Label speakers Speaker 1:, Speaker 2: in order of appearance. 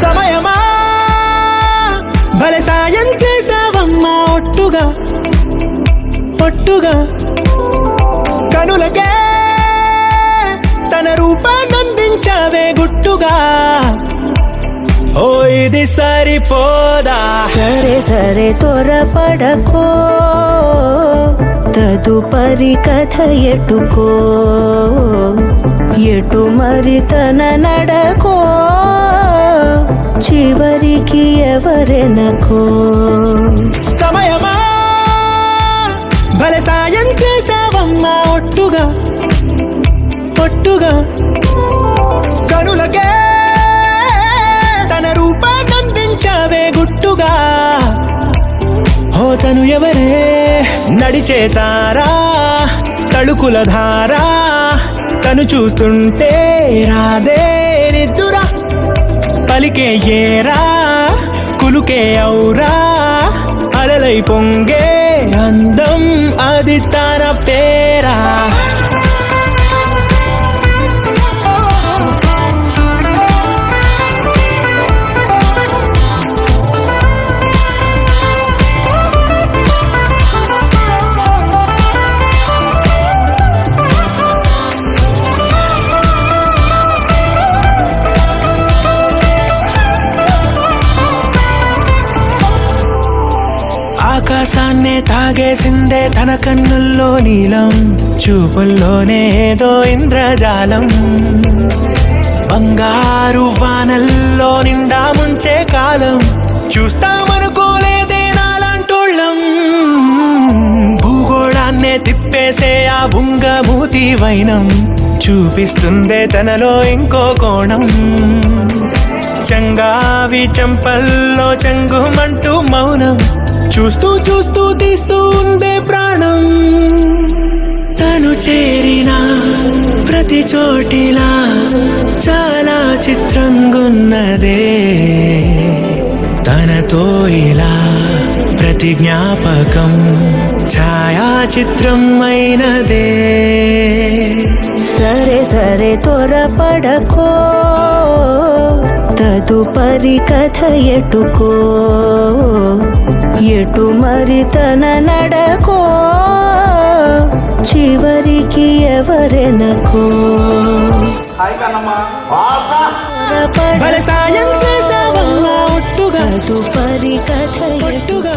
Speaker 1: సమయమా భలే సాయం చేసావమ్మా ఒట్టుగా ఒట్టుగా కనులకే తన రూపాన్నందించావే గుట్టుగా ఓ ఇది సరిపోదా
Speaker 2: సరే సరే త్వరపడకో తదుపరి కథ ఎటుకో ఎటు మరి తన నడకో చివరికి ఎవరెనకో
Speaker 1: సమయమా భలే సాయం చేసావమ్మా ఒట్టుగా ఒట్టుగా కనులకే తన రూపాన్నందించావే గుట్టుగా ఓ తను ఎవరే నడిచేతారా తళుకుల ధారా తను చూస్తుంటే రాదే నిద్దురా పలికే ఏరా కులుకే ఔరా అలలై పొంగే అందం అది తన పేరా ఆకాశాన్నే తాగేసిందే తన కన్నుల్లో నీలం చూపుల్లోనే ఏదో ఇంద్రజాలం బంగారు వానల్లో నిండా ముంచే కాలం చూస్తామనుకోలేదే నాలాంటోళ్ళం భూగోళాన్నే తిప్పేసే ఆ బుంగమూతి వైనం చూపిస్తుందే తనలో ఇంకో కోణం చంగావి చంపల్లో చంగుమంటూ మౌనం చూస్తూ చూస్తూ తీస్తూ ఉందే ప్రాణం తను చేరిన ప్రతి చోటిలా చాలా చిత్రంగున్నదే తనతో ఇలా ప్రతి జ్ఞాపకం ఛాయాచిత్రం అయినదే
Speaker 2: సరే సరే త్వరపడకో తదుపరి కథ ఎటుకో ఎటు మరి తన నడకో చివరికి ఎవరెనకో
Speaker 1: భలే సాయం చేసావమ్మా ఒట్టుగా
Speaker 2: తదుపరి కథ ఎటుకో